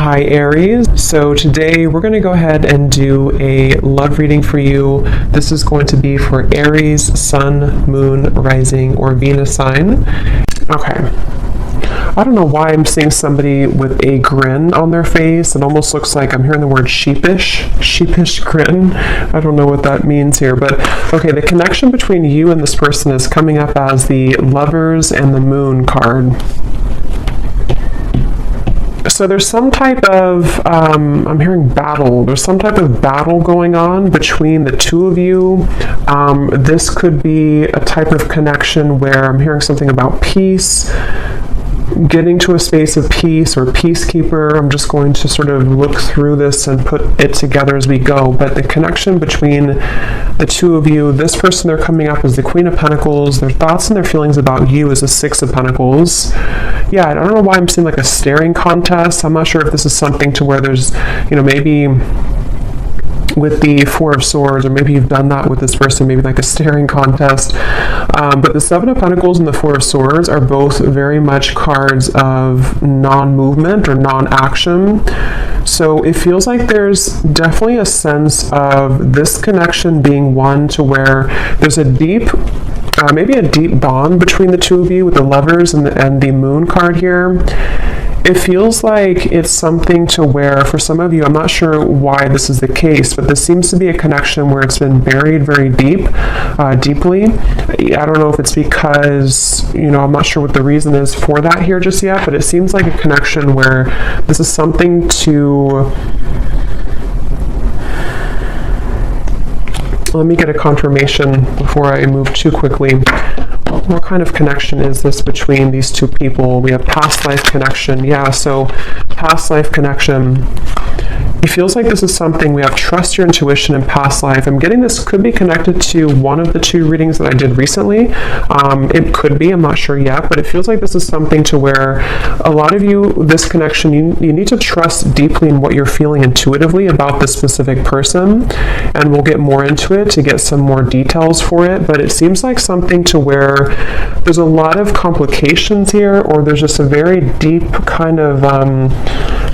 Hi Aries, so today we're going to go ahead and do a love reading for you. This is going to be for Aries, Sun, Moon, Rising, or Venus sign. Okay, I don't know why I'm seeing somebody with a grin on their face. It almost looks like I'm hearing the word sheepish grin. I don't know what that means here, but okay, the connection between you and this person is coming up as the Lovers and the Moon card. So there's some type of, I'm hearing battle. There's some type of battle going on between the two of you. This could be a type of connection where I'm hearing something about peace, getting to a space of peace or peacekeeper. I'm just going to sort of look through this and put it together as we go. But the connection between the two of you, this person, they're coming up as the Queen of Pentacles. Their thoughts and their feelings about you is the Six of Pentacles. Yeah, I don't know why I'm seeing like a staring contest. I'm not sure if this is something to where there's, maybe with the Four of Swords, or maybe you've done that with this person, maybe like a staring contest. But the Seven of Pentacles and the Four of Swords are both very much cards of non-movement or non-action. So it feels like there's definitely a sense of this connection being one to where there's a deep, maybe a deep bond between the two of you with the Lovers and the Moon card here. It feels like it's something to where, for some of you, I'm not sure why this is the case, but this seems to be a connection where it's been buried very deeply. I don't know if it's because, I'm not sure what the reason is for that here just yet, but it seems like a connection where this is something to... Let me get a confirmation before I move too quickly. What kind of connection is this between these two people? We have past life connection. Yeah, so past life connection. It feels like this is something, we have trust your intuition in past life. I'm getting this could be connected to one of the two readings that I did recently. It could be, I'm not sure yet, but it feels like this is something to where a lot of you, this connection, you need to trust deeply in what you're feeling intuitively about this specific person. And we'll get more into it to get some more details for it. But it seems like something to where there's a lot of complications here, or there's just a very deep kind of,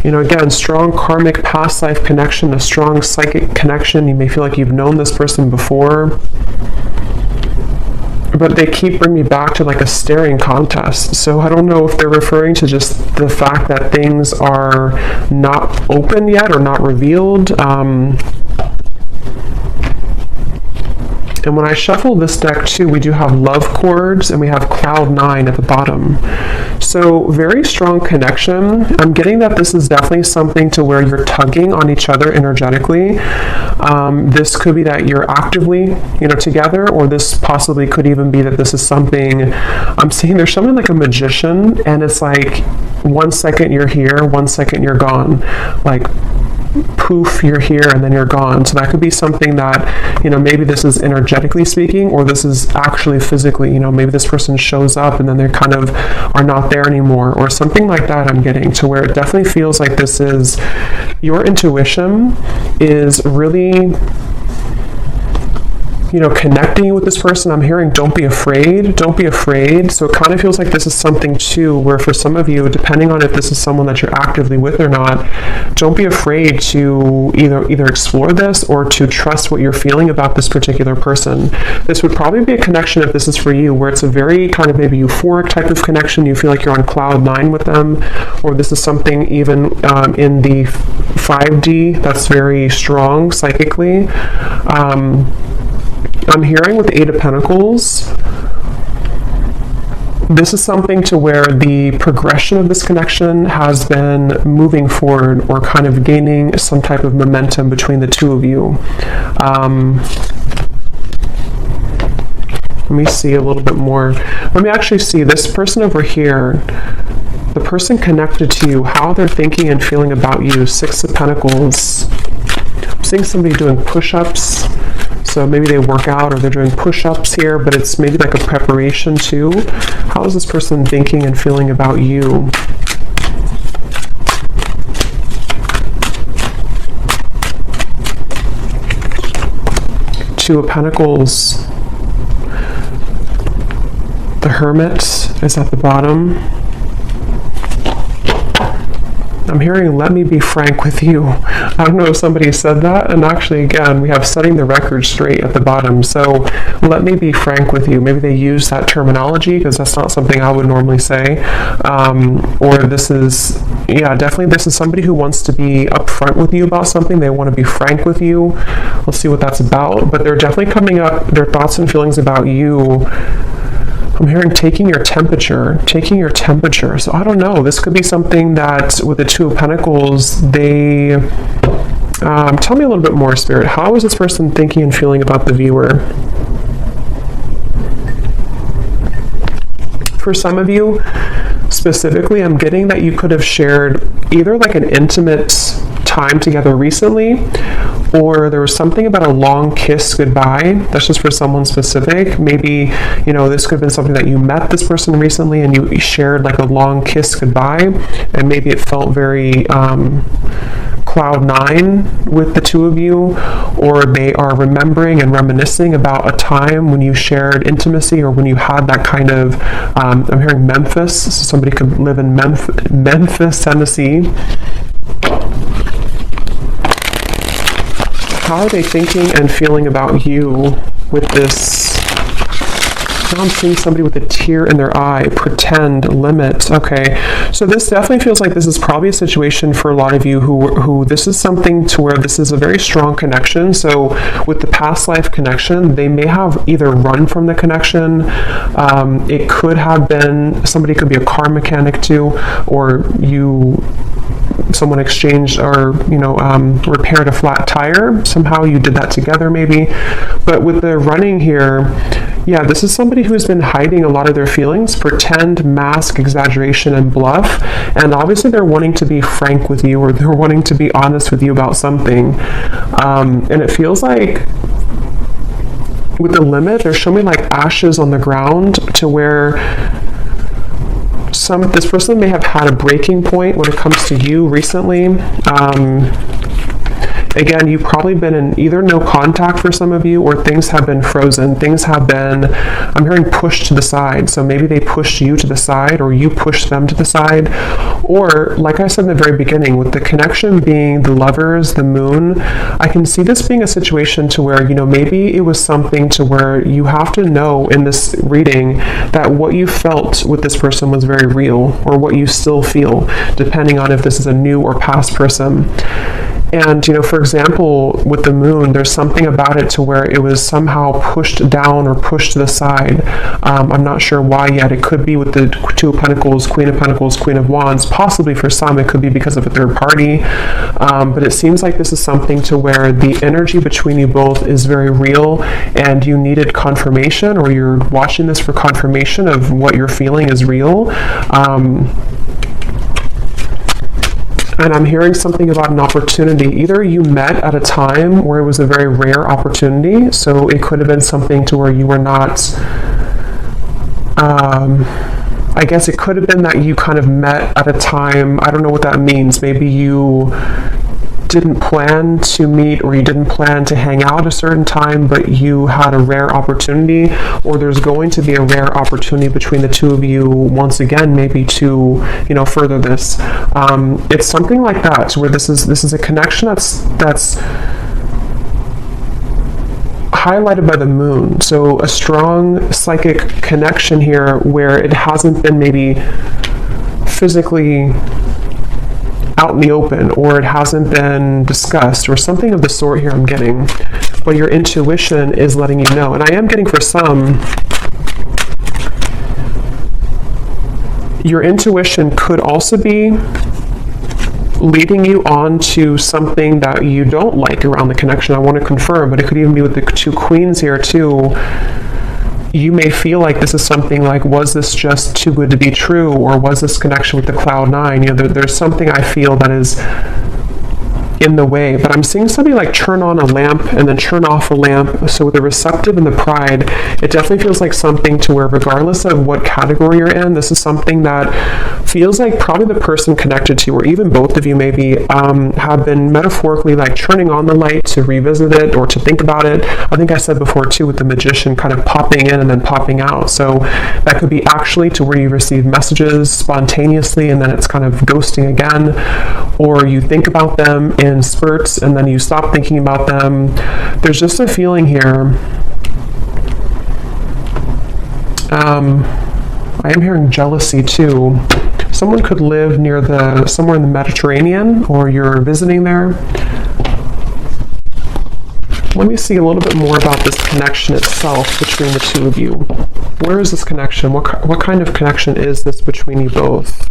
again, strong karmic past life connection, a strong psychic connection. You may feel like you've known this person before, but they keep bringing me back to like a staring contest. So I don't know if they're referring to just the fact that things are not open yet or not revealed. And when I shuffle this deck too, we do have love chords and we have cloud 9 at the bottom. So very strong connection. I'm getting that this is definitely something to where you're tugging on each other energetically. This could be that you're actively, together, or this possibly could even be that this is something, I'm seeing there's something like a magician, and it's like 1 second you're here, 1 second you're gone. Like, poof, you're here and then you're gone. So that could be something that, maybe this is energetically speaking, or this is actually physically, maybe this person shows up and then they kind of are not there anymore, or something like that. I'm getting to where it definitely feels like this is, your intuition is really, connecting you with this person. I'm hearing don't be afraid. So it kind of feels like this is something too where for some of you, depending on if this is someone that you're actively with or not, don't be afraid to either explore this or to trust what you're feeling about this particular person. This would probably be a connection, if this is for you, where it's a very kind of maybe euphoric type of connection. You feel like you're on cloud 9 with them, or this is something even in the 5D that's very strong psychically. I'm hearing with the Eight of Pentacles, this is something to where the progression of this connection has been moving forward, or kind of gaining some type of momentum between the two of you. Let me see a little bit more. Let me actually see this person over here, the person connected to you, how they're thinking and feeling about you. Six of Pentacles. I'm seeing somebody doing push-ups. So maybe they work out or they're doing push-ups here, but it's maybe like a preparation too. How is this person thinking and feeling about you? Two of Pentacles. The Hermit is at the bottom. I'm hearing, let me be frank with you. I don't know if somebody said that, and actually, again, we have setting the record straight at the bottom. So let me be frank with you. Maybe they use that terminology because that's not something I would normally say. Or this is, yeah, definitely this is somebody who wants to be upfront with you about something. They want to be frank with you. Let's see what that's about. But they're definitely coming up, their thoughts and feelings about you. I'm hearing taking your temperature. So I don't know. This could be something that with the Two of Pentacles, they... tell me a little bit more, Spirit. How is this person thinking and feeling about the viewer? For some of you, specifically, I'm getting that you could have shared either like an intimate time together recently, or there was something about a long kiss goodbye. That's just for someone specific. Maybe, you know, this could have been something that you met this person recently and you shared like a long kiss goodbye, and maybe it felt very cloud nine with the two of you, or they are remembering and reminiscing about a time when you shared intimacy or when you had that kind of, I'm hearing Memphis, so somebody could live in Memphis, Tennessee. How are they thinking and feeling about you with this? Now I'm seeing somebody with a tear in their eye. Pretend, limit. Okay, so this definitely feels like this is probably a situation for a lot of you who this is something to where this is a very strong connection. So with the past life connection, they may have either run from the connection. It could have been, somebody could be a car mechanic too, or someone exchanged or, repaired a flat tire. Somehow you did that together maybe. But with the running here, yeah, this is somebody who's been hiding a lot of their feelings, pretend, mask, exaggeration, and bluff. And obviously they're wanting to be frank with you, or they're wanting to be honest with you about something. And it feels like with the limit, they're showing me like ashes on the ground, to where this person may have had a breaking point when it comes to you recently. Again, you've probably been in either no contact for some of you, or things have been frozen. Things have been, I'm hearing, pushed to the side. So maybe they pushed you to the side, or you pushed them to the side. Or, like I said in the very beginning, with the connection being the Lovers, the Moon, I can see this being a situation to where, maybe it was something to where you have to know in this reading that what you felt with this person was very real, or what you still feel, depending on if this is a new or past person. And, for example, with the Moon, there's something about it to where it was somehow pushed down or pushed to the side. I'm not sure why yet. It could be with the Two of Pentacles, Queen of Wands. Possibly for some, it could be because of a third party. But it seems like this is something to where the energy between you both is very real, and you needed confirmation, or you're watching this for confirmation of what you're feeling is real. And I'm hearing something about an opportunity. Either you met at a time where it was a very rare opportunity, so it could have been something to where you were not, I guess it could have been that you kind of met at a time, I don't know what that means. Maybe you didn't plan to meet, or you didn't plan to hang out a certain time, but you had a rare opportunity, or there's going to be a rare opportunity between the two of you once again, maybe to further this. It's something like that, where this is a connection that's highlighted by the Moon. So a strong psychic connection here, where it hasn't been maybe physically out in the open, or it hasn't been discussed, or something of the sort here I'm getting, but your intuition is letting you know. And I am getting, for some, your intuition could also be leading you on to something that you don't like around the connection. I want to confirm, but it could even be with the two Queens here too. You may feel like this is something like, was this just too good to be true, or was this connection with the Cloud 9? There's something I feel that is in the way, but I'm seeing somebody like turn on a lamp and then turn off a lamp. So with the receptive and the pride, it definitely feels like something to where regardless of what category you're in, this is something that feels like probably the person connected to you, or even both of you maybe, have been metaphorically like turning on the light to revisit it or to think about it. I think I said before too, with the Magician kind of popping in and then popping out. So that could be actually to where you receive messages spontaneously and then it's kind of ghosting again, or you think about them in spurts and then you stop thinking about them. There's just a feeling here. I am hearing jealousy too. Someone could live somewhere in the Mediterranean, or you're visiting there. Let me see a little bit more about this connection itself between the two of you. Where is this connection? What kind of connection is this between you both?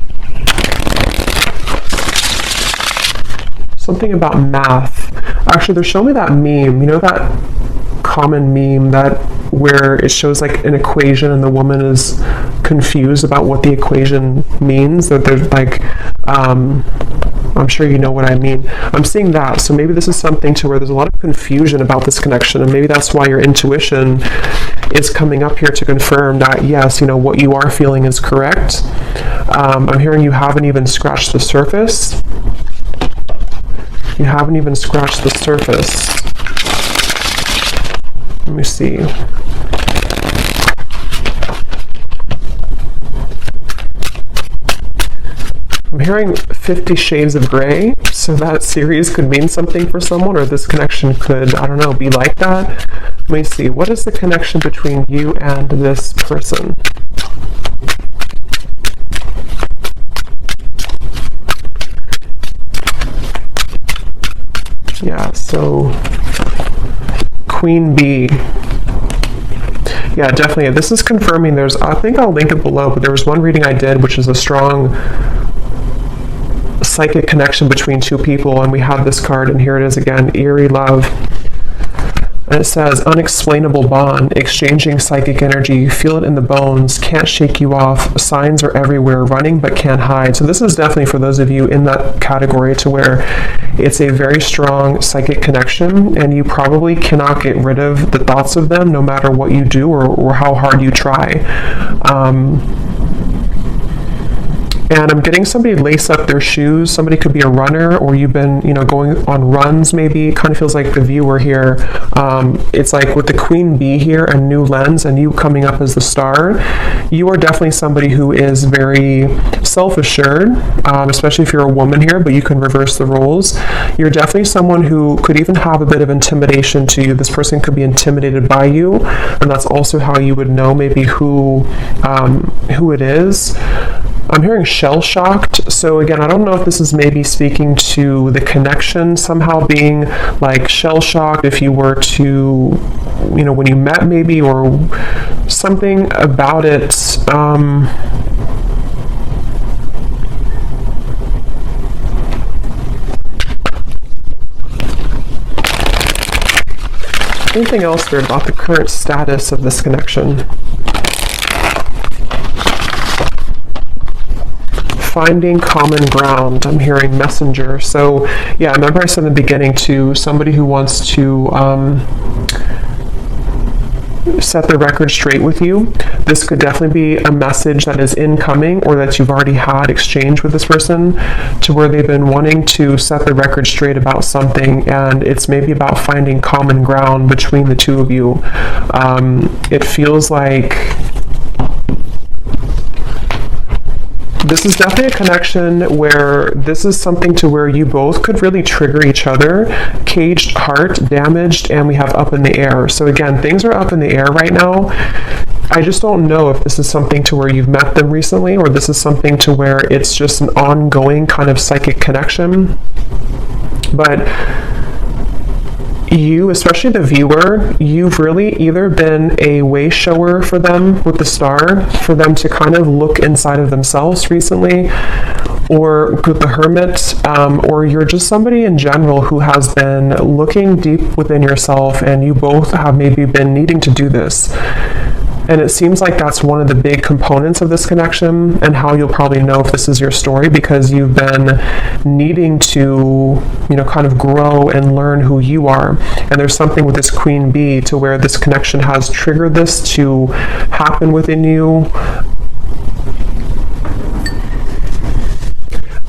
Something about math. Actually, they're showing me that meme. You know that common meme where it shows like an equation and the woman is confused about what the equation means? That there's like, I'm sure you know what I mean. I'm seeing that. So maybe this is something to where there's a lot of confusion about this connection, and maybe that's why your intuition is coming up here to confirm that, yes, what you are feeling is correct. I'm hearing you haven't even scratched the surface. You haven't even scratched the surface. Let me see. I'm hearing 50 Shades of Grey, so that series could mean something for someone, or this connection could, I don't know, be like that. Let me see. What is the connection between you and this person? Yeah, so Queen Bee. Yeah, definitely. This is confirming I think I'll link it below, but there was one reading I did, which is a strong psychic connection between two people, and we have this card, and here it is again, Aries Love. And it says, unexplainable bond, exchanging psychic energy, feel it in the bones, can't shake you off, signs are everywhere, running but can't hide. So this is definitely for those of you in that category to where it's a very strong psychic connection, and you probably cannot get rid of the thoughts of them no matter what you do or how hard you try. And I'm getting somebody lace up their shoes. Somebody could be a runner, or you've been, going on runs maybe. It kind of feels like the viewer here. It's like with the Queen Bee here, a new lens, and you coming up as the star. You are definitely somebody who is very self-assured, especially if you're a woman here, but you can reverse the roles. You're definitely someone who could even have a bit of intimidation to you. This person could be intimidated by you, and that's also how you would know maybe who it is. I'm hearing shell-shocked, so again, I don't know if this is maybe speaking to the connection somehow being like shell-shocked if you were to, when you met maybe, or something about it. Anything else weird about the current status of this connection? Finding common ground. I'm hearing messenger. So yeah, remember I said in the beginning to somebody who wants to set the record straight with you. This could definitely be a message that is incoming, or that you've already had exchange with this person, to where they've been wanting to set the record straight about something, and it's maybe about finding common ground between the two of you. It feels like this is definitely a connection where this is something to where you both could really trigger each other. Caged heart, damaged, and we have up in the air. So again, things are up in the air right now. I just don't know if this is something to where you've met them recently, or this is something to where it's just an ongoing kind of psychic connection. But you, especially the viewer, you've really either been a way shower for them with the star, for them to kind of look inside of themselves recently, or with the Hermit, or you're just somebody in general who has been looking deep within yourself, and you both have maybe been needing to do this. And it seems like that's one of the big components of this connection, and how you'll probably know if this is your story, because you've been needing to, kind of grow and learn who you are. And there's something with this Queen Bee to where this connection has triggered this to happen within you.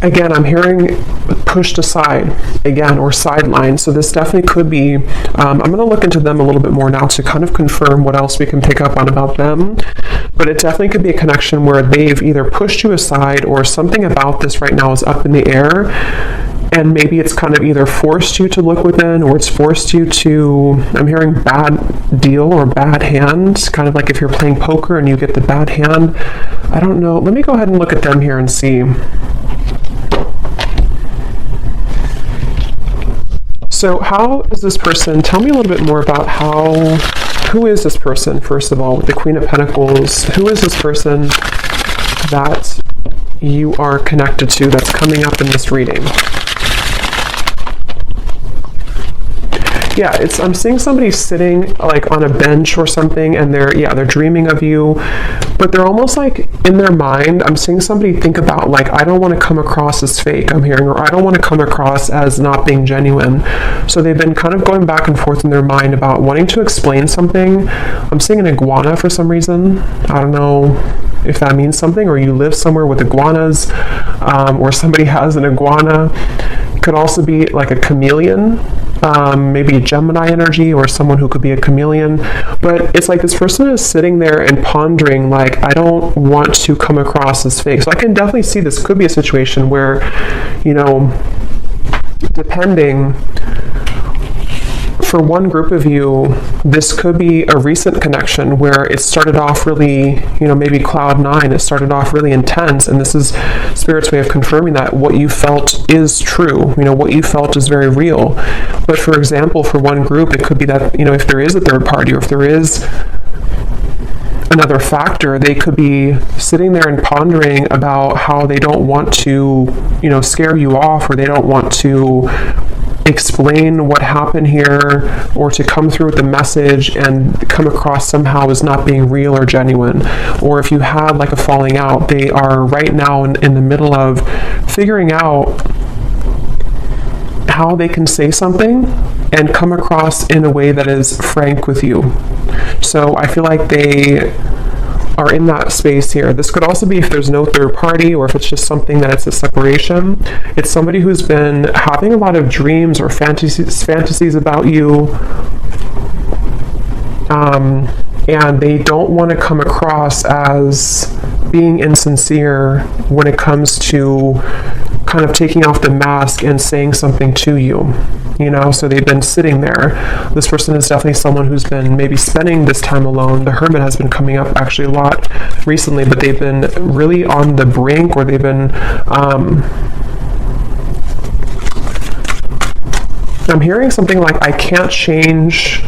Again, I'm hearing pushed aside again, or sidelined. So this definitely could be, I'm going to look into them a little bit more now to kind of confirm what else we can pick up on about them. But it definitely could be a connection where they've either pushed you aside, or something about this right now is up in the air. And maybe it's kind of either forced you to look within, or it's forced you to, I'm hearing bad deal or bad hand, kind of like if you're playing poker and you get the bad hand. I don't know. Let me go ahead and look at them here and see. So how is this person, tell me a little bit more about who is this person, first of all, with the Queen of Pentacles? Who is this person that you are connected to that's coming up in this reading? Yeah, I'm seeing somebody sitting like on a bench or something, and they're dreaming of you, but they're almost like in their mind, I'm seeing somebody think about like, I don't want to come across as fake, I'm hearing, or I don't want to come across as not being genuine. So they've been kind of going back and forth in their mind about wanting to explain something. I'm seeing an iguana for some reason. I don't know if that means something, or you live somewhere with iguanas, or somebody has an iguana. It could also be like a chameleon, maybe a Gemini energy, or someone who could be a chameleon. But it's like this person is sitting there and pondering like, I don't want to come across as fake. So I can definitely see this could be a situation where, depending, for one group of you, this could be a recent connection where it started off really, maybe cloud nine, it started off really intense, and this is Spirit's way of confirming that what you felt is true, what you felt is very real. But for example, for one group, it could be that, if there is a third party, or if there is another factor, they could be sitting there and pondering about how they don't want to, scare you off, or they don't want to explain what happened here, or to come through with the message and come across somehow as not being real or genuine. Or if you had like a falling out, they are right now in the middle of figuring out how they can say something and come across in a way that is frank with you. So I feel like they are in that space here. This could also be if there's no third party, or if it's just something that it's a separation. It's somebody who's been having a lot of dreams or fantasies about you, and they don't want to come across as being insincere when it comes to kind of taking off the mask and saying something to you. So they've been sitting there. This person is definitely someone who's been maybe spending this time alone. The Hermit has been coming up actually a lot recently, but they've been really on the brink, or they've been, I'm hearing something like, I can't change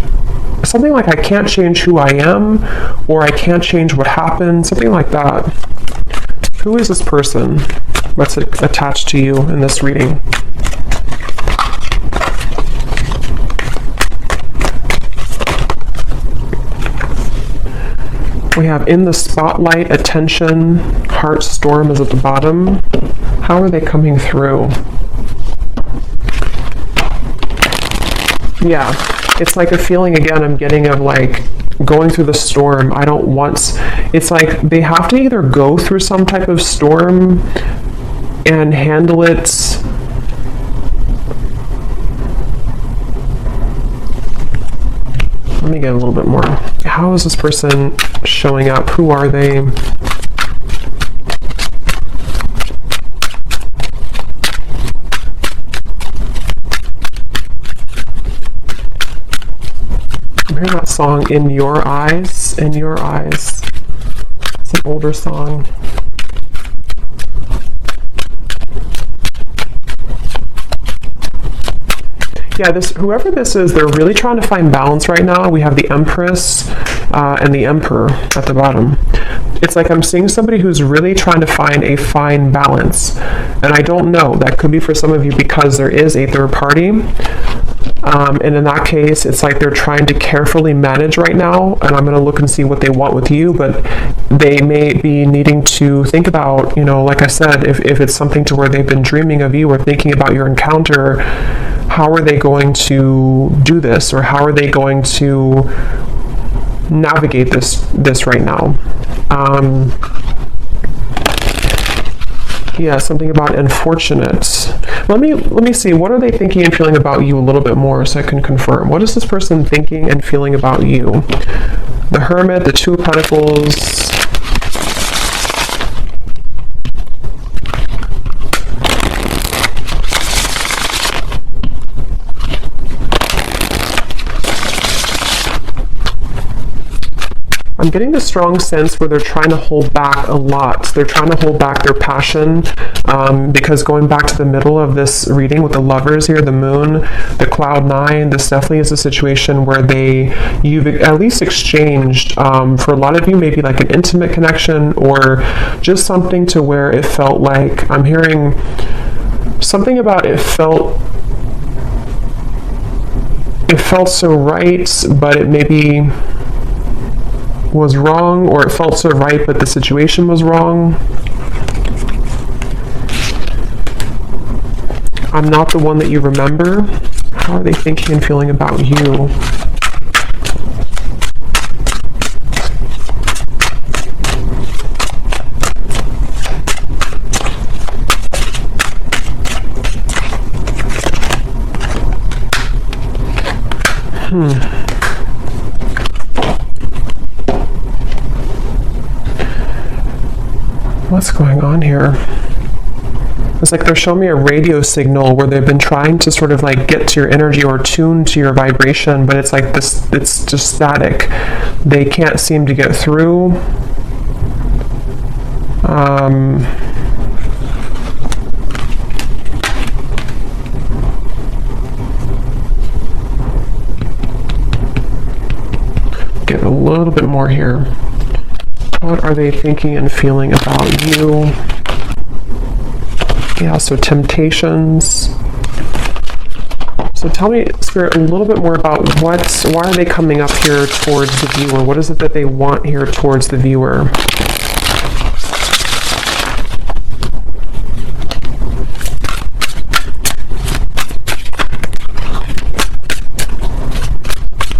who I am, or I can't change what happened, something like that. Who is this person that's attached to you in this reading? We have in the spotlight, attention, heart storm is at the bottom. How are they coming through? Yeah, it's like a feeling again I'm getting of like going through the storm. It's like they have to either go through some type of storm and handle it Let me get a little bit more. How is this person showing up? Who are they? I'm hearing that song, In Your Eyes, In Your Eyes. It's an older song. Yeah, whoever this is, they're really trying to find balance right now. We have the Empress and the Emperor at the bottom. It's like I'm seeing somebody who's really trying to find a fine balance. And I don't know, that could be for some of you because there is a third party. And in that case, it's like they're trying to carefully manage right now, and I'm going to look and see what they want with you, but they may be needing to think about, like I said, if it's something to where they've been dreaming of you or thinking about your encounter, how are they going to do this, or how are they going to navigate this right now? Yeah, something about unfortunate. Let me see. What are they thinking and feeling about you a little bit more, so I can confirm? What is this person thinking and feeling about you? The Hermit, the Two of Pentacles. I'm getting the strong sense where they're trying to hold back a lot. They're trying to hold back their passion, because going back to the middle of this reading with the Lovers here, the Moon, the Cloud 9, this definitely is a situation where you've at least exchanged, for a lot of you, maybe like an intimate connection, or just something to where it felt like, I'm hearing something about it felt so right, but it maybe was wrong, or it felt so right but the situation was wrong. I'm not the one that you remember. How are they thinking and feeling about you? What's going on here? It's like they're showing me a radio signal where they've been trying to sort of like get to your energy or tune to your vibration, but it's like this, it's just static. They can't seem to get through. Get a little bit more here. What are they thinking and feeling about you? Yeah, so temptations. So tell me, Spirit, a little bit more about why are they coming up here towards the viewer? What is it that they want here towards the viewer?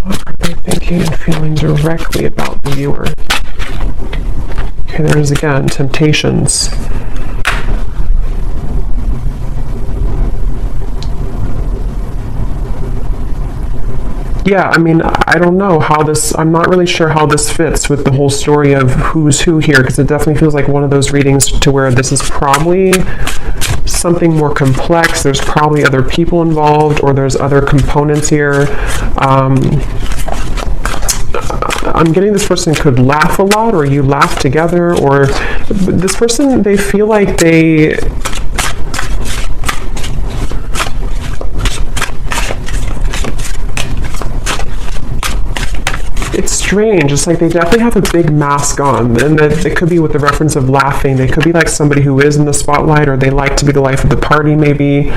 What are they thinking and feeling directly about the viewer? Okay, there's again, temptations. Yeah, I mean, I don't know how this, I'm not really sure how this fits with the whole story of who's who here, because it definitely feels like one of those readings to where this is probably something more complex. There's probably other people involved, or there's other components here. I'm getting this person could laugh a lot, or you laugh together, or this person, they feel like it's strange. It's like they definitely have a big mask on, and that it could be with the reference of laughing. They could be like somebody who is in the spotlight, or they like to be the life of the party maybe.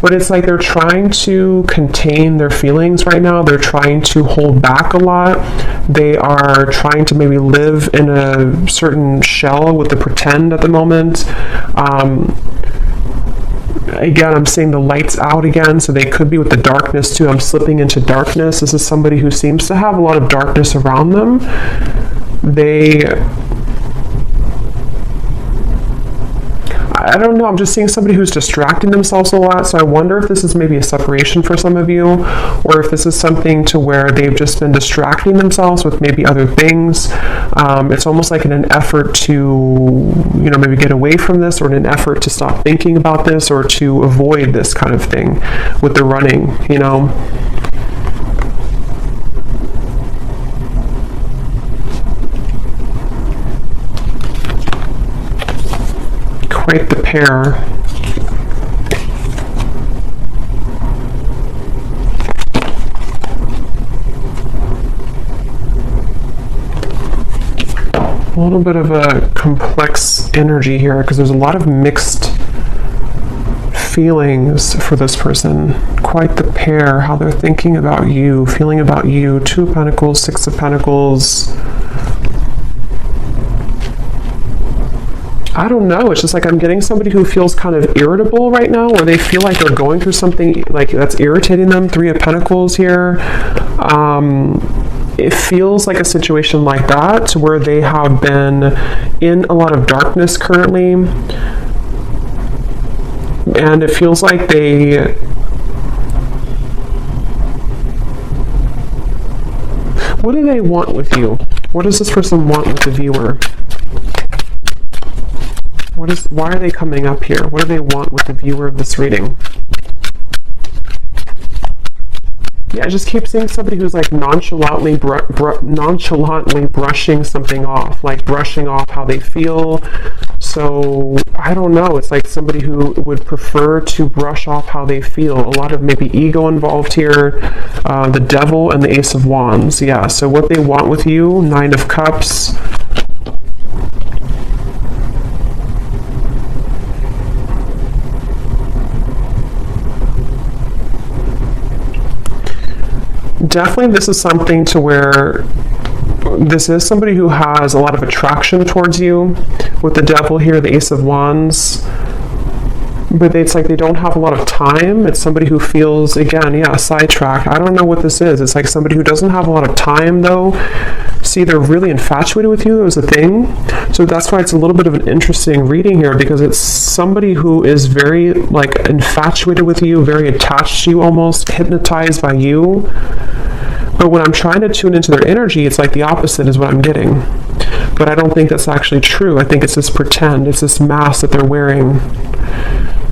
But it's like they're trying to contain their feelings right now. They're trying to hold back a lot. They are trying to maybe live in a certain shell with the pretend at the moment. Again, I'm seeing the lights out again, so they could be with the darkness too. I'm slipping into darkness. This is somebody who seems to have a lot of darkness around them. I don't know, I'm just seeing somebody who's distracting themselves a lot, so I wonder if this is maybe a separation for some of you, or if this is something to where they've just been distracting themselves with maybe other things. It's almost like in an effort to, maybe get away from this, or in an effort to stop thinking about this, or to avoid this kind of thing with the running, Quite the pair. A little bit of a complex energy here, because there's a lot of mixed feelings for this person. Quite the pair, how they're thinking about you, feeling about you. Two of Pentacles, Six of Pentacles. I don't know, it's just like I'm getting somebody who feels kind of irritable right now, or they feel like they're going through something like that's irritating them. Three of Pentacles here. It feels like a situation like that where they have been in a lot of darkness currently, and it feels like what do they want with you? What does this person want with the viewer? Why are they coming up here? What do they want with the viewer of this reading? Yeah, I just keep seeing somebody who's like nonchalantly brushing something off, like brushing off how they feel. So I don't know, it's like somebody who would prefer to brush off how they feel. A lot of maybe ego involved here. The Devil and the Ace of Wands. Yeah, so what they want with you, Nine of Cups. Definitely this is something to where this is somebody who has a lot of attraction towards you. With the Devil here, the Ace of Wands. But it's like they don't have a lot of time. It's somebody who feels, again, yeah, sidetracked. I don't know what this is. It's like somebody who doesn't have a lot of time, though. See, they're really infatuated with you as a thing. So that's why it's a little bit of an interesting reading here, because it's somebody who is very, like, infatuated with you, very attached to you almost, hypnotized by you. But when I'm trying to tune into their energy, it's like the opposite is what I'm getting. But I don't think that's actually true. I think it's this pretend. It's this mask that they're wearing.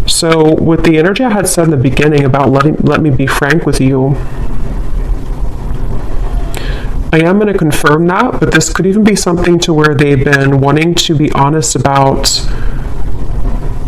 So with the energy I had said in the beginning about let me be frank with you, I am going to confirm that, but this could even be something to where they've been wanting to be honest about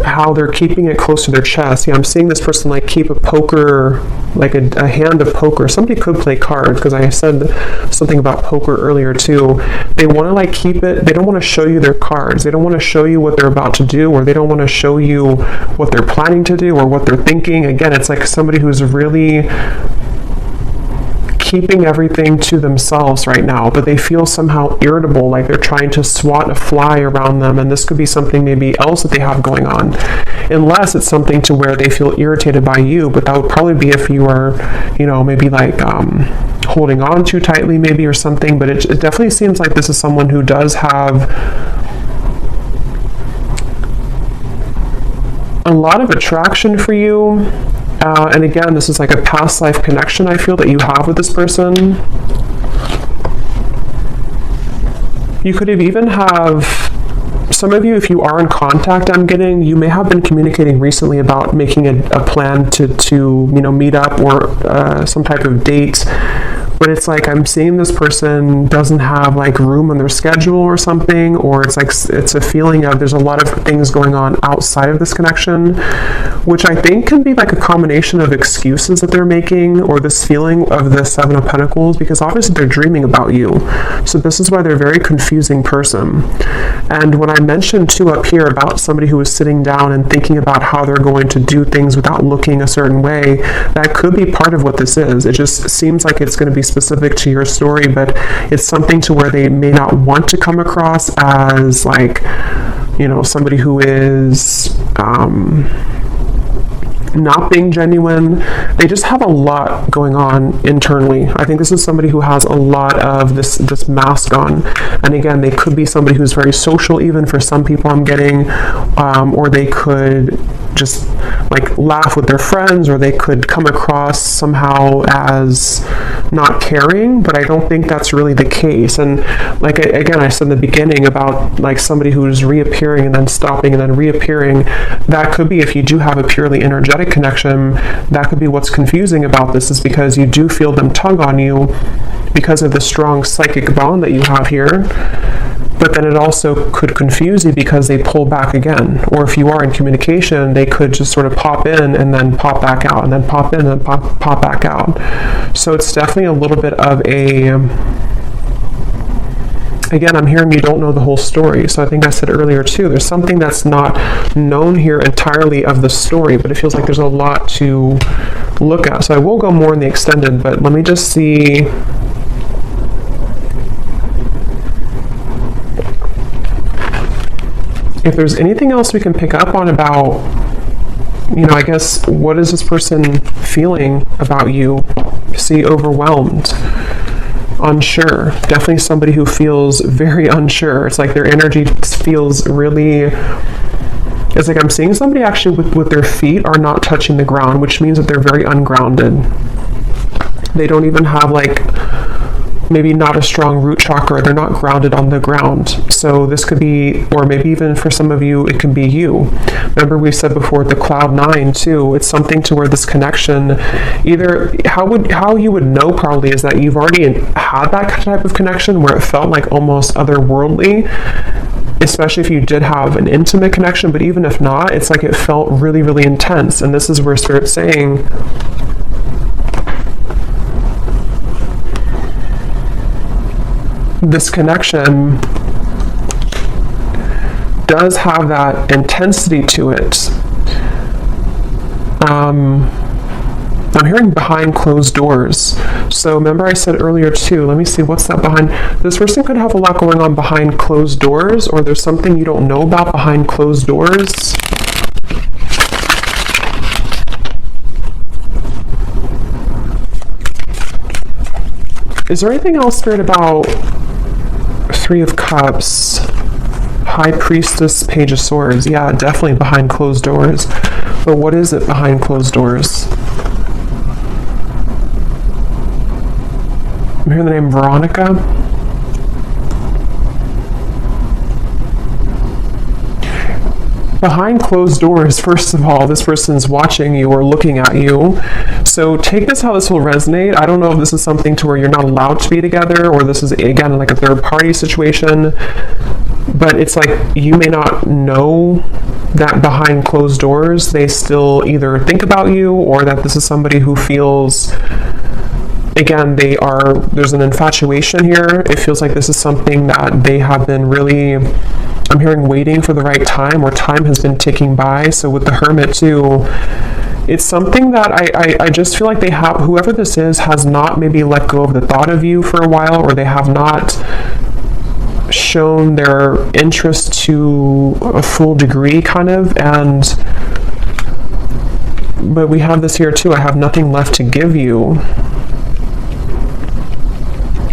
how they're keeping it close to their chest. Yeah, I'm seeing this person like keep a poker, like a hand of poker. Somebody could play cards, because I said something about poker earlier too. They want to like keep it, they don't want to show you their cards. They don't want to show you what they're about to do, or they don't want to show you what they're planning to do or what they're thinking. Again, it's like somebody who's really keeping everything to themselves right now, but they feel somehow irritable, like they're trying to swat a fly around them, and this could be something maybe else that they have going on, unless it's something to where they feel irritated by you. But that would probably be if you are, you know, maybe like holding on too tightly maybe or something. But it definitely seems like this is someone who does have a lot of attraction for you. And again, this is like a past life connection I feel that you have with this person. You could even have, some of you, if you are in contact, I'm getting, you may have been communicating recently about making a plan to you know, meet up or some type of date. But it's like I'm seeing this person doesn't have like room on their schedule or something, or it's like it's a feeling of there's a lot of things going on outside of this connection, which I think can be like a combination of excuses that they're making, or this feeling of the Seven of Pentacles, because obviously they're dreaming about you. So this is why they're a very confusing person. And when I mentioned too up here about somebody who is sitting down and thinking about how they're going to do things without looking a certain way, that could be part of what this is. It just seems like it's going to be specific to your story, but it's something to where they may not want to come across as like, you know, somebody who is not being genuine. They just have a lot going on internally. I think this is somebody who has a lot of this mask on. And again, they could be somebody who's very social, even for some people I'm getting, or they could just like laugh with their friends, or they could come across somehow as not caring, but I don't think that's really the case. And like again, I said in the beginning about like somebody who's reappearing and then stopping and then reappearing, that could be, if you do have a purely energetic connection, that could be what's confusing about this, is because you do feel them tug on you because of the strong psychic bond that you have here. But then it also could confuse you because they pull back again. Or if you are in communication, they could just sort of pop in and then pop back out, and then pop in and pop back out. So it's definitely a little bit of a Again, I'm hearing you don't know the whole story. So I think I said earlier too, there's something that's not known here entirely of the story, but it feels like there's a lot to look at. So I will go more in the extended, but let me just see. If there's anything else we can pick up on about, I guess, what is this person feeling about you? See, overwhelmed. Unsure. Definitely somebody who feels very unsure. It's like their energy feels really, it's like I'm seeing somebody actually with their feet are not touching the ground, which means that they're very ungrounded. They don't even have maybe not a strong root chakra. They're not grounded on the ground. So this could be, or maybe even for some of you, it can be you. Remember we said before the cloud 9 too, it's something to where this connection, either how you would know probably is that you've already had that type of connection where it felt like almost otherworldly, especially if you did have an intimate connection, but even if not, it's like it felt really, really intense. And this is where Spirit's saying, this connection does have that intensity to it. I'm hearing behind closed doors. So remember I said earlier too, let me see, what's that behind? This person could have a lot going on behind closed doors, or there's something you don't know about behind closed doors. Is there anything else, Spirit, about Three of Cups, High Priestess, Page of Swords? Yeah, definitely behind closed doors. But what is it behind closed doors? I'm hearing the name Veronica. Behind closed doors, first of all, this person's watching you or looking at you. So take this how this will resonate. I don't know if this is something to where you're not allowed to be together, or this is, again, like a third party situation. But it's like you may not know that behind closed doors, they still either think about you, or that this is somebody who feels, again, there's an infatuation here. It feels like this is something that they have been really, I'm hearing, waiting for the right time, or time has been ticking by. So with the Hermit too, it's something that I just feel like they have, whoever this is has not maybe let go of the thought of you for a while, or they have not shown their interest to a full degree kind of. But we have this here too, I have nothing left to give you.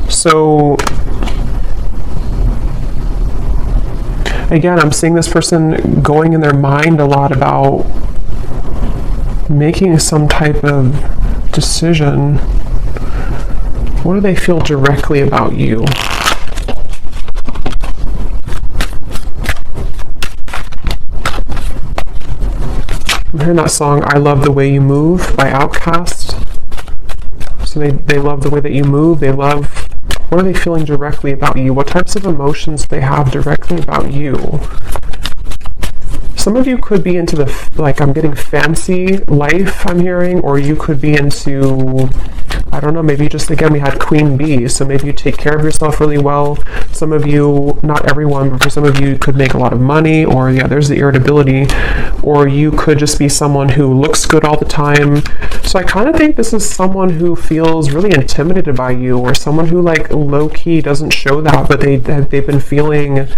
So again, I'm seeing this person going in their mind a lot about making some type of decision. What do they feel directly about you? I'm hearing that song, I Love the Way You Move by Outkast. So they love the way that you move. They love, what are they feeling directly about you? What types of emotions they have directly about you? Some of you could be into the, like, I'm getting fancy life, I'm hearing, or you could be into, I don't know, maybe just, again, we had Queen Bee, so maybe you take care of yourself really well. Some of you, not everyone, but for some of you, could make a lot of money, or yeah, there's the irritability, or you could just be someone who looks good all the time. So I kind of think this is someone who feels really intimidated by you, or someone who, like, low-key doesn't show that, but they've been feeling,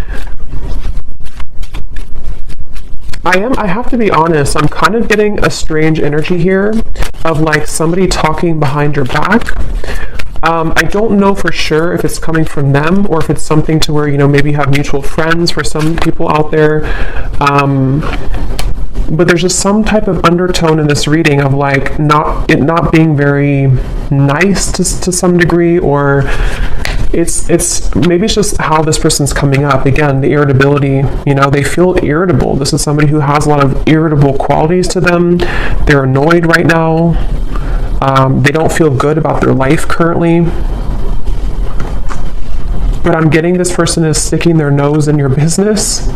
I have to be honest, I'm kind of getting a strange energy here of like somebody talking behind your back. I don't know for sure if it's coming from them, or if it's something to where, maybe you have mutual friends for some people out there. But there's just some type of undertone in this reading of like not being very nice to some degree, or it's maybe it's just how this person's coming up. Again, the irritability, they feel irritable. This is somebody who has a lot of irritable qualities to them. They're annoyed right now. They don't feel good about their life currently. But I'm getting this person is sticking their nose in your business,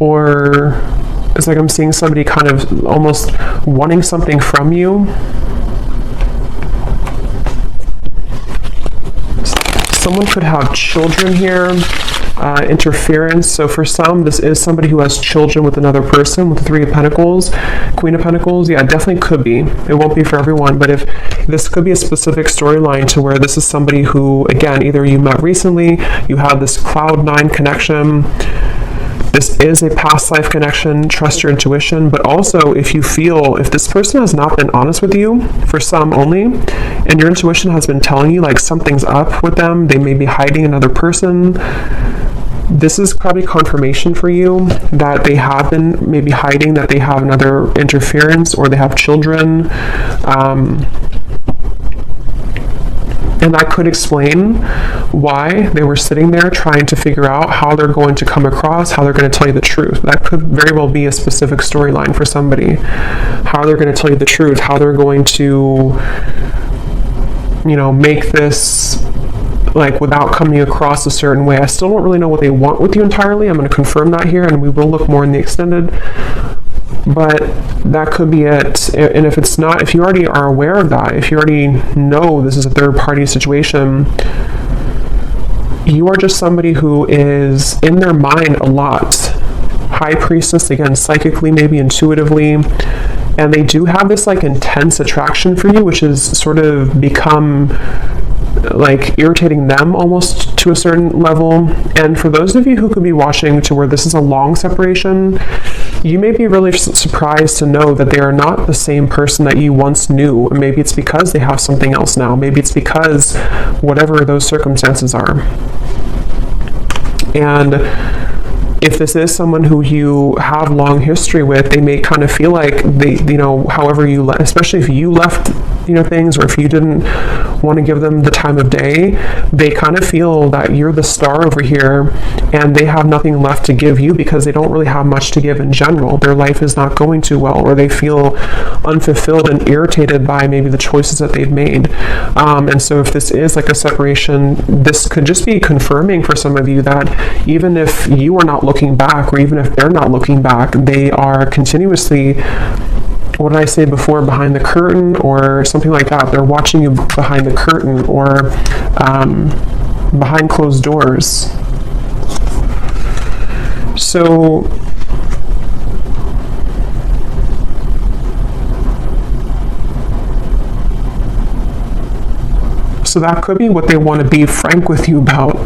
or it's like I'm seeing somebody kind of almost wanting something from you. Someone could have children here. interference. So for some, this is somebody who has children with another person, with the Three of Pentacles, Queen of Pentacles. Yeah, it definitely could be. It won't be for everyone, but if this could be a specific storyline to where this is somebody who, again, either you met recently, you have this Cloud9 connection. This is a past life connection. Trust your intuition. But also, if this person has not been honest with you, for some only, and your intuition has been telling you like something's up with them, they may be hiding another person, this is probably confirmation for you that they have been maybe hiding, that they have another interference, or they have children. And that could explain why they were sitting there trying to figure out how they're going to come across, how they're going to tell you the truth. That could very well be a specific storyline for somebody. How they're going to tell you the truth, how they're going to, make this like without coming across a certain way. I still don't really know what they want with you entirely. I'm going to confirm that here, and we will look more in the extended. But that could be it. And if it's not, if you already are aware of that, if you already know this is a third party situation, you are just somebody who is in their mind a lot. High Priestess, again, psychically, maybe intuitively. And they do have this like intense attraction for you, which has sort of become like irritating them almost to a certain level. And for those of you who could be watching to where this is a long separation, you may be really surprised to know that they are not the same person that you once knew. Maybe it's because they have something else now. Maybe it's because whatever those circumstances are. And if this is someone who you have long history with, they may kind of feel like they, however you, especially if you left, things, or if you didn't want to give them the time of day, they kind of feel that you're the star over here and they have nothing left to give you because they don't really have much to give in general. Their life is not going too well, or they feel unfulfilled and irritated by maybe the choices that they've made. And so if this is like a separation, this could just be confirming for some of you that even if you are not looking back, or even if they're not looking back, they are continuously, what did I say before, behind the curtain or something like that. They're watching you behind the curtain or behind closed doors. So that could be what they want to be frank with you about.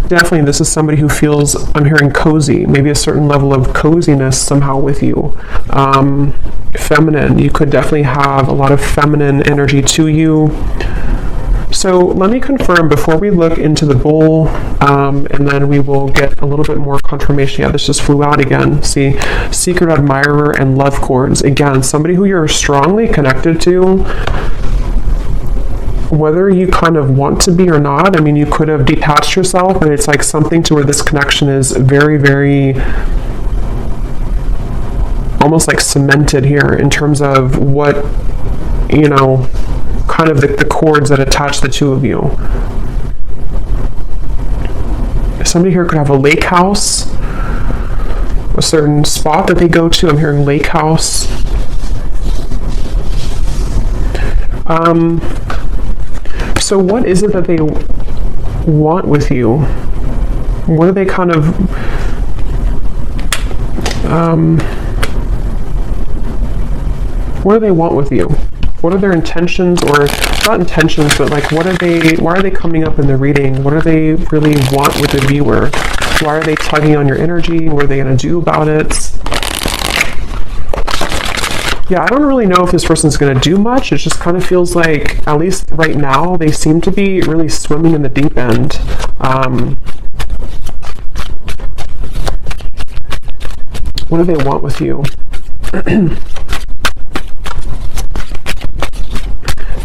Definitely, this is somebody who feels, I'm hearing cozy, maybe a certain level of coziness somehow with you. Feminine, you could definitely have a lot of feminine energy to you. So let me confirm before we look into the bull, and then we will get a little bit more confirmation. Yeah, this just flew out again. See, secret admirer and love cords. Again, somebody who you're strongly connected to, whether you kind of want to be or not. I mean, you could have detached yourself, but it's like something to where this connection is very, very almost like cemented here in terms of what, kind of the cords that attach the two of you. Somebody here could have a lake house, a certain spot that they go to. I'm hearing lake house. So what is it that they want with you? What do they kind of what do they want with you? What are their intentions, or not intentions, but like why are they coming up in the reading? What do they really want with the viewer? Why are they tugging on your energy? What are they going to do about it? Yeah, I don't really know if this person's going to do much. It just kind of feels like, at least right now, they seem to be really swimming in the deep end. What do they want with you?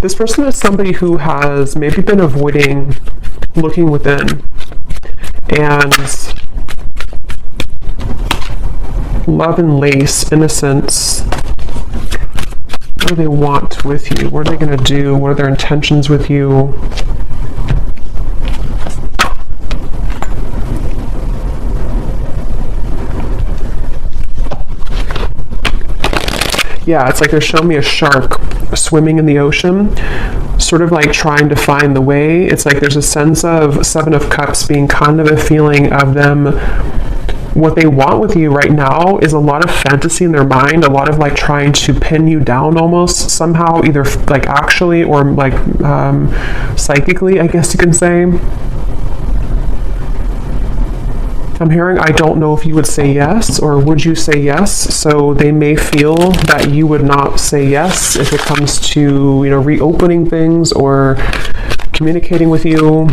This person is somebody who has maybe been avoiding looking within. And love and lace, innocence. What do they want with you? What are they going to do? What are their intentions with you? Yeah, it's like they're showing me a shark swimming in the ocean. sort of like trying to find the way. It's like there's a sense of Seven of Cups being kind of a feeling of them. What they want with you right now is a lot of fantasy in their mind, a lot of like trying to pin you down almost somehow, either like actually or like psychically, I guess you can say. I'm hearing, I don't know if you would say yes, or would you say yes? So they may feel that you would not say yes if it comes to, you know, reopening things or communicating with you.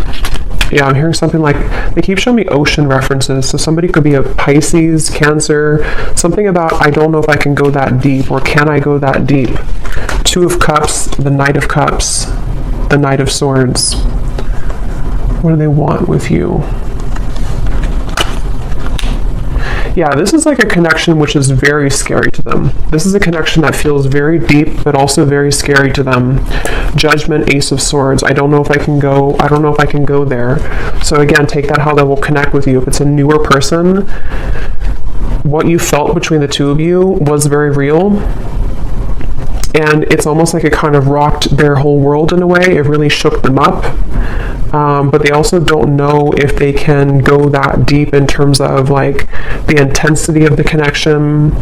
Yeah, I'm hearing something like, they keep showing me ocean references. So somebody could be a Pisces, Cancer, something about, I don't know if I can go that deep, or can I go that deep? Two of Cups, the Knight of Cups, the Knight of Swords. What do they want with you? Yeah, this is like a connection which is very scary to them. This is a connection that feels very deep, but also very scary to them. Judgment, Ace of Swords. I don't know if I can go there. So again, take that how that will connect with you. If it's a newer person, what you felt between the two of you was very real. And it's almost like it kind of rocked their whole world in a way. It really shook them up. But they also don't know if they can go that deep in terms of like the intensity of the connection.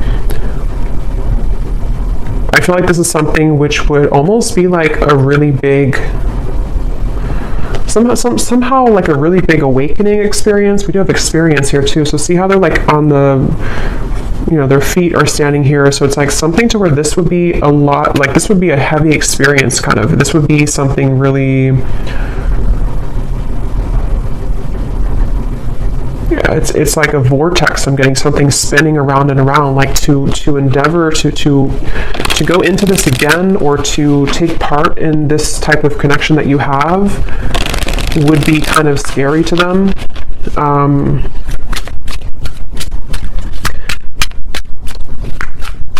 I feel like this is something which would almost be like a really big, somehow like a really big awakening experience. We do have experience here too. So see how they're like on the, you know, their feet are standing here. So it's like something to where this would be a lot, like this would be a heavy experience kind of. This would be something really, yeah, it's like a vortex. I'm getting something spinning around and around, like to endeavor to go into this again, or to take part in this type of connection that you have would be kind of scary to them.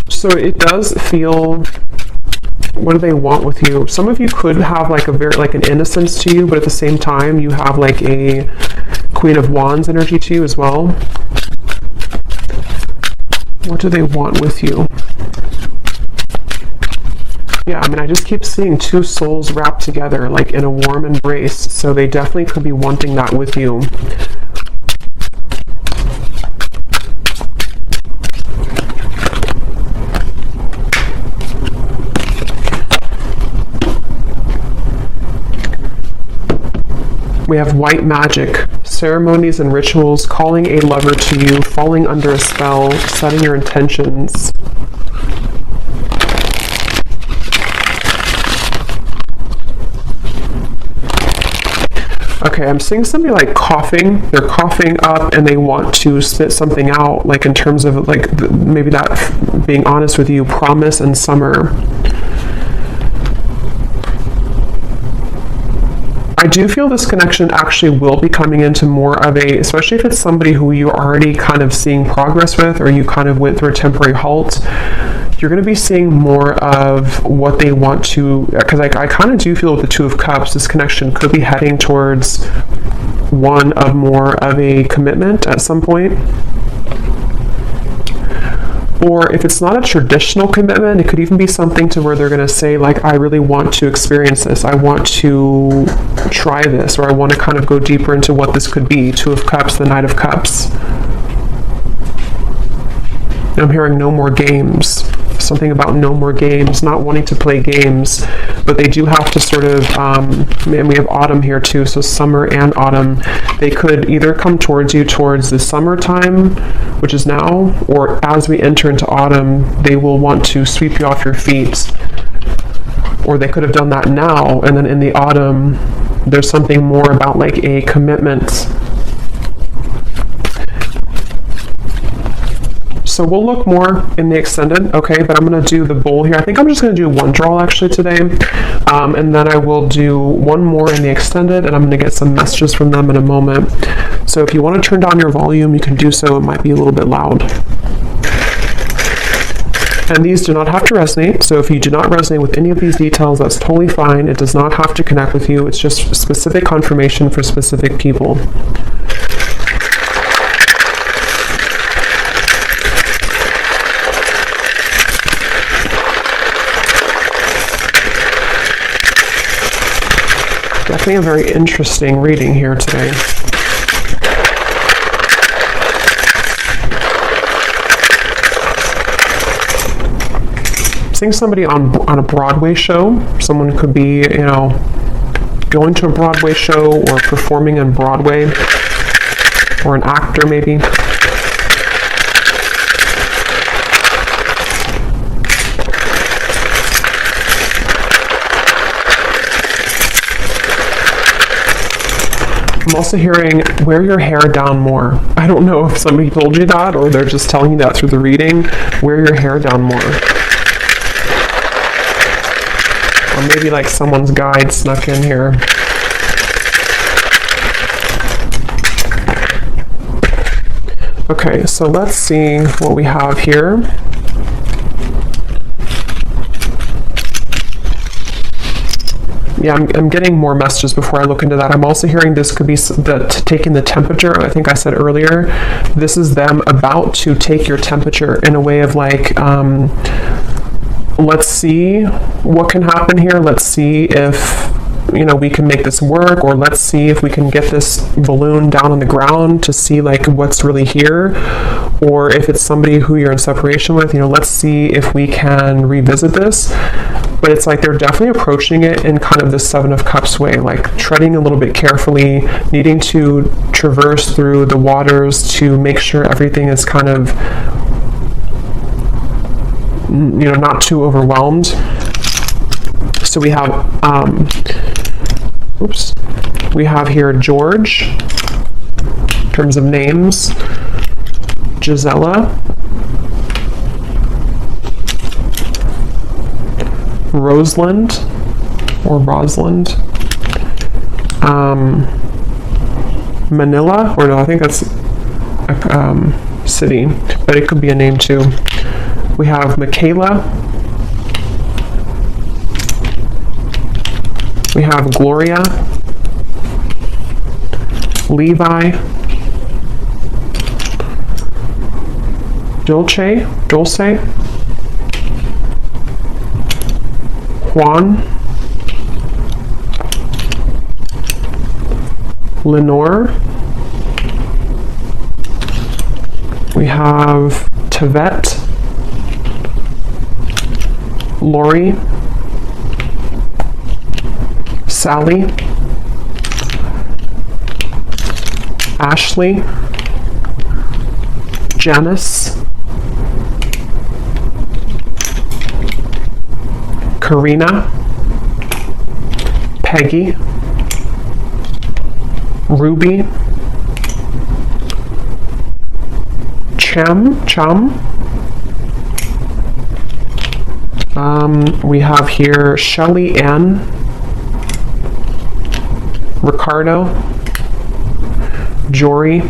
So it does feel, what do they want with you? Some of you could have like an innocence to you, but at the same time you have like a Queen of Wands energy to you as well. What do they want with you? Yeah, I mean, I just keep seeing two souls wrapped together, like in a warm embrace. So they definitely could be wanting that with you. We have white magic, ceremonies and rituals, calling a lover to you, falling under a spell, setting your intentions. Okay, I'm seeing somebody like coughing. They're coughing up and they want to spit something out, like in terms of like maybe that, being honest with you, promise and summer. I do feel this connection actually will be coming into more of a, especially if it's somebody who you're already kind of seeing progress with, or you kind of went through a temporary halt, you're going to be seeing more of what they want to, because I kind of do feel with the Two of Cups, this connection could be heading towards one of more of a commitment at some point. Or if it's not a traditional commitment, it could even be something to where they're going to say, like, I really want to experience this. I want to try this, or I want to kind of go deeper into what this could be. Two of Cups, the Knight of Cups. I'm hearing no more games. Something about no more games, not wanting to play games, but they do have to sort of, and we have autumn here too, so summer and autumn. They could either come towards you towards the summertime, which is now, or as we enter into autumn, they will want to sweep you off your feet. Or they could have done that now, and then in the autumn, there's something more about like a commitment. So we'll look more in the extended, okay, but I'm going to do the bowl here. I think I'm just going to do one draw actually today, and then I will do one more in the extended, and I'm going to get some messages from them in a moment. So if you want to turn down your volume, you can do so. It might be a little bit loud. And these do not have to resonate, so if you do not resonate with any of these details, that's totally fine. It does not have to connect with you. It's just specific confirmation for specific people. Definitely a very interesting reading here today. Seeing somebody on a Broadway show. Someone could be, you know, going to a Broadway show or performing on Broadway, or an actor maybe. I'm also hearing, wear your hair down more. I don't know if somebody told you that or they're just telling you that through the reading. Wear your hair down more. Or maybe like someone's guide snuck in here. Okay, so let's see what we have here. Yeah, I'm getting more messages before I look into that. I'm also hearing this could be taking the temperature. I think I said earlier, this is them about to take your temperature in a way of like, let's see what can happen here. Let's see if, you know, we can make this work, or let's see if we can get this balloon down on the ground to see like what's really here. Or if it's somebody who you're in separation with, you know, let's see if we can revisit this. But it's like they're definitely approaching it in kind of the Seven of Cups way, like treading a little bit carefully, needing to traverse through the waters to make sure everything is kind of, you know, not too overwhelmed. So we have, we have here George, in terms of names, Gisela, Rosalind, Manila, or no, I think that's a city, but it could be a name too. We have Michaela, we have Gloria, Levi, Dulce, Juan, Lenore, we have Tavette, Lori, Sally, Ashley, Janice, Karina, Peggy, Ruby, Chum. We have here Shelly Ann, Ricardo, Jory,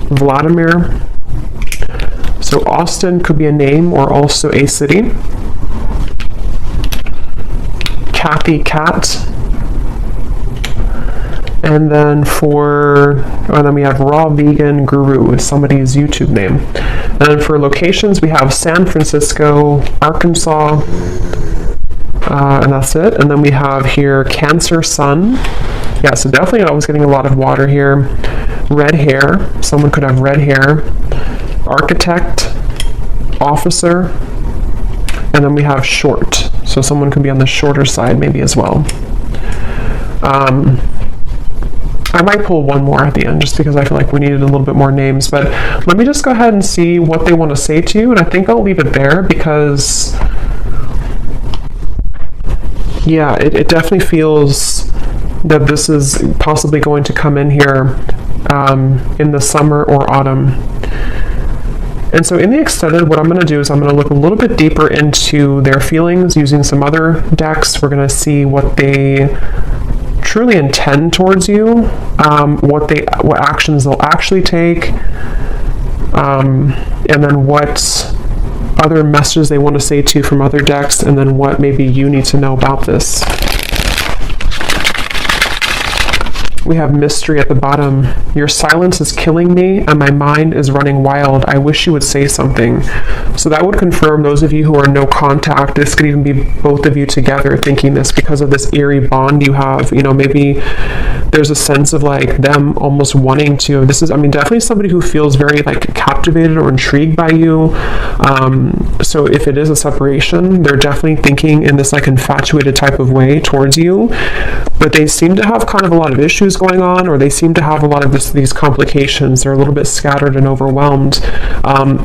Vladimir. So Austin could be a name or also a city. Kathy Cat. And then then we have Raw Vegan Guru is somebody's YouTube name. And then for locations, we have San Francisco, Arkansas, and that's it. And then we have here Cancer Sun. Yeah, so definitely I was getting a lot of water here. Red hair. Someone could have red hair. Architect, officer, and then we have short. So someone could be on the shorter side maybe as well. I might pull one more at the end just because I feel like we needed a little bit more names, but let me just go ahead and see what they want to say to you, and I think I'll leave it there because, yeah, it definitely feels that this is possibly going to come in here in the summer or autumn. And so in the extended, what I'm going to do is I'm going to look a little bit deeper into their feelings using some other decks. We're going to see what they truly intend towards you, what actions they'll actually take, and then what other messages they want to say to you from other decks, and then what maybe you need to know about this. We have mystery at the bottom. Your silence is killing me and my mind is running wild. I wish you would say something. So that would confirm those of you who are no contact. This could even be both of you together thinking this because of this eerie bond you have. You know, maybe there's a sense of like them almost wanting to. This is, I mean, definitely somebody who feels very like captivated or intrigued by you. So if it is a separation, they're definitely thinking in this like infatuated type of way towards you. But they seem to have kind of a lot of issues going on, or they seem to have a lot of these complications. They're a little bit scattered and overwhelmed.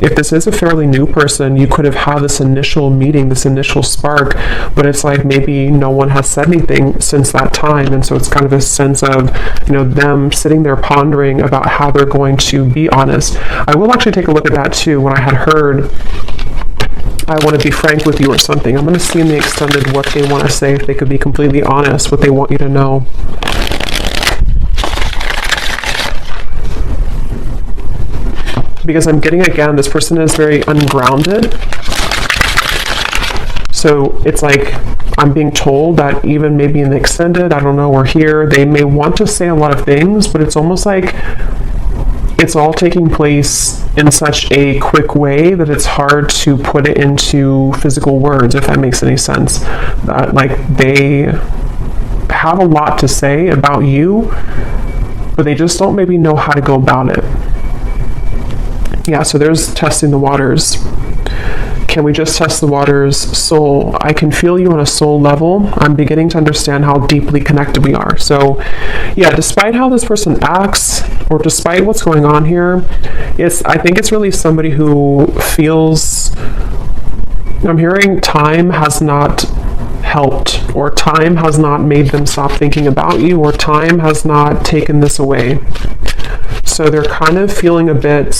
If this is a fairly new person, you could have had this initial meeting, this initial spark, but it's like maybe no one has said anything since that time, and so it's kind of a sense of, you know, them sitting there pondering about how they're going to be honest. I will actually take a look at that too. When I had heard I want to be frank with you or something, I'm going to see in the extended what they want to say, if they could be completely honest, what they want you to know. Because I'm getting, again, this person is very ungrounded. So it's like I'm being told that even maybe in the extended, I don't know, or here, they may want to say a lot of things, but it's almost like it's all taking place in such a quick way that it's hard to put it into physical words, if that makes any sense. Like they have a lot to say about you, but they just don't maybe know how to go about it. Yeah, so there's testing the waters. Can we just test the waters? Soul. I can feel you on a soul level. I'm beginning to understand how deeply connected we are. So, yeah, despite how this person acts, or despite what's going on here, I think it's really somebody who feels, I'm hearing time has not helped, or time has not made them stop thinking about you, or time has not taken this away. So they're kind of feeling a bit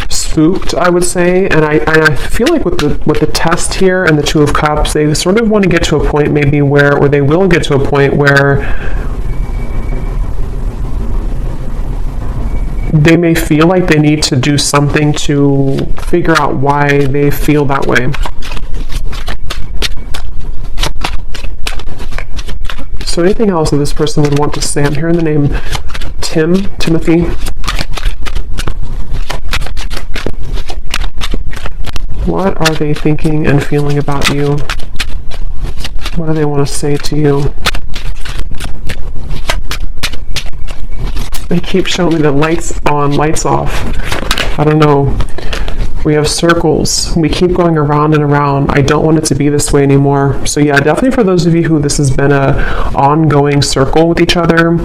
spooked, I would say, and I feel like with the test here and the Two of Cups, they sort of want to get to a point maybe where, or they will get to a point where they may feel like they need to do something to figure out why they feel that way. So anything else that this person would want to say? I'm hearing the name Timothy. What are they thinking and feeling about you? What do they want to say to you? They keep showing me the lights on, lights off. I don't know. We have circles. We keep going around and around. I don't want it to be this way anymore. So yeah, definitely for those of you who this has been a ongoing circle with each other,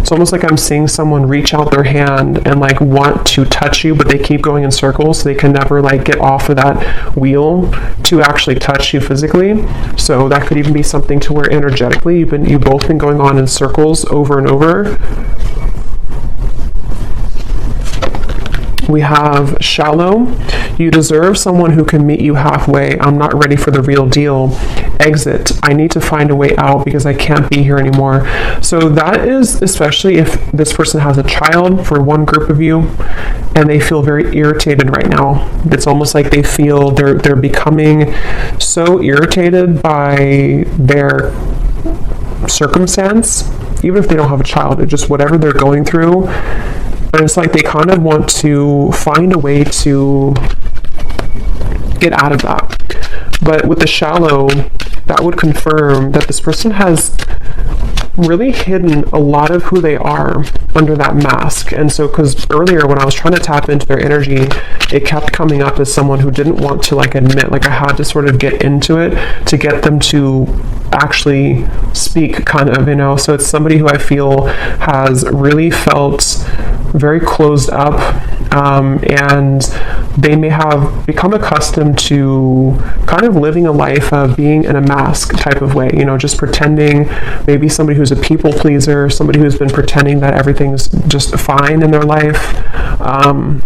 it's almost like I'm seeing someone reach out their hand and like want to touch you, but they keep going in circles, so they can never like get off of that wheel to actually touch you physically. So that could even be something to where energetically you've both been going on in circles over and over. We have shallow. You deserve someone who can meet you halfway. I'm not ready for the real deal. Exit. I need to find a way out because I can't be here anymore. So that is especially if this person has a child, for one group of you, and they feel very irritated right now. It's almost like they feel they're becoming so irritated by their circumstance, even if they don't have a child, it's just whatever they're going through. And it's like they kind of want to find a way to get out of that. But with the shallow, that would confirm that this person has really hidden a lot of who they are under that mask. And so, because earlier when I was trying to tap into their energy, it kept coming up as someone who didn't want to like admit, like I had to sort of get into it to get them to actually speak, kind of, you know. So it's somebody who I feel has really felt very closed up, and they may have become accustomed to kind of living a life of being in a mask type of way, you know, just pretending, maybe somebody who's a people pleaser, somebody who's been pretending that everything's just fine in their life. I'm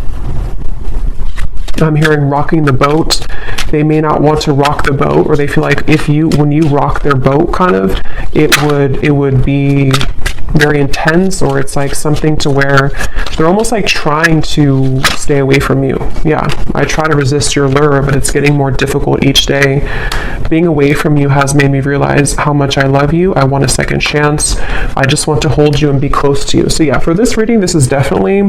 hearing rocking the boat. They may not want to rock the boat, or they feel like when you rock their boat, kind of, it would be very intense, or it's like something to where they're almost like trying to stay away from you. Yeah, I try to resist your lure, but it's getting more difficult each day. Being away from you has made me realize how much I love you. I want a second chance. I just want to hold you and be close to you. So yeah, for this reading, this is definitely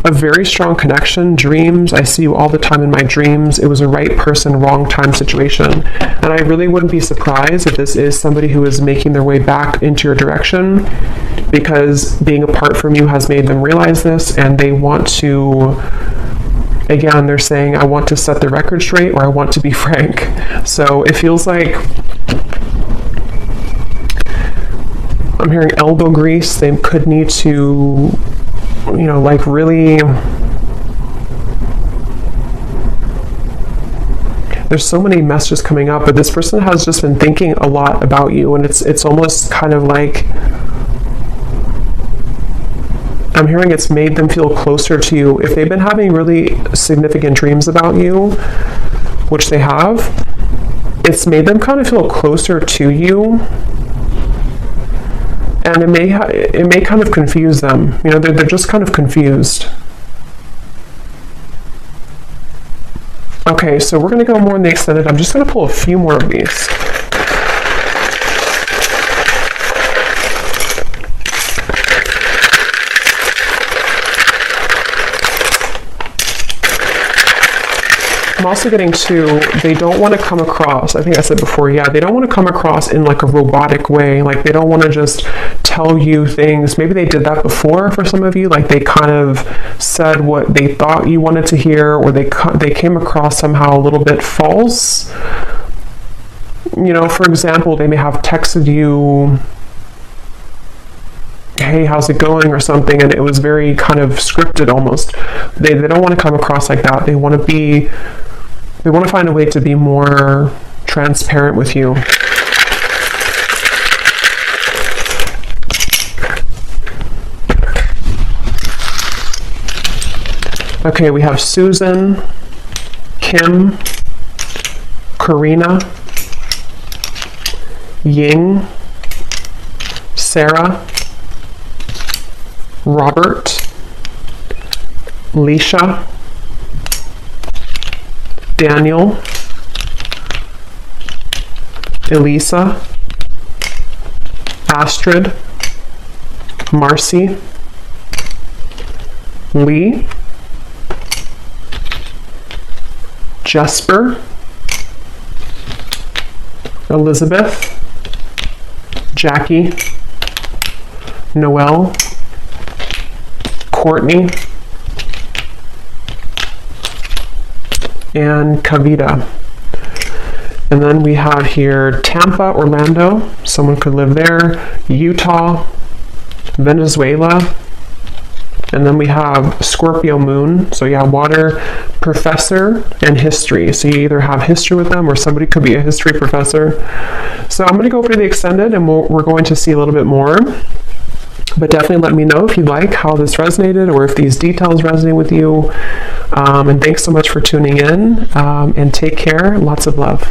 a very strong connection. Dreams, I see you all the time in my dreams. It was a right person, wrong time situation. And I really wouldn't be surprised if this is somebody who is making their way back into your direction, because being apart from you has made them realize this, and they want to, again, they're saying, I want to set the record straight, or I want to be frank. So it feels like I'm hearing elbow grease. They could need to, you know, like really, there's so many messages coming up, but this person has just been thinking a lot about you, and it's almost kind of like, I'm hearing it's made them feel closer to you. If they've been having really significant dreams about you, which they have, it's made them kind of feel closer to you, and it may kind of confuse them. You know, they're just kind of confused. Okay, so we're going to go more in the extended. I'm just going to pull a few more of these. I'm also getting to, they don't want to come across, I think I said before, yeah, they don't want to come across in like a robotic way. Like they don't want to just tell you things. Maybe they did that before for some of you. Like they kind of said what they thought you wanted to hear, or they came across somehow a little bit false. You know, for example, they may have texted you, hey, how's it going, or something, and it was very kind of scripted almost. They don't want to come across like that. They want to find a way to be more transparent with you. Okay, we have Susan, Kim, Karina, Ying, Sarah, Robert, Leisha, Daniel, Elisa, Astrid, Marcy, Lee, Jesper, Elizabeth, Jackie, Noelle, Courtney, and Kavita. And then we have here Tampa, Orlando, someone could live there, Utah, Venezuela, and then we have Scorpio moon, so yeah, water, professor, and history. So you either have history with them, or somebody could be a history professor. So I'm going to go over to the extended, and we're going to see a little bit more. But definitely let me know if you like how this resonated, or if these details resonate with you. And thanks so much for tuning in, and take care. Lots of love.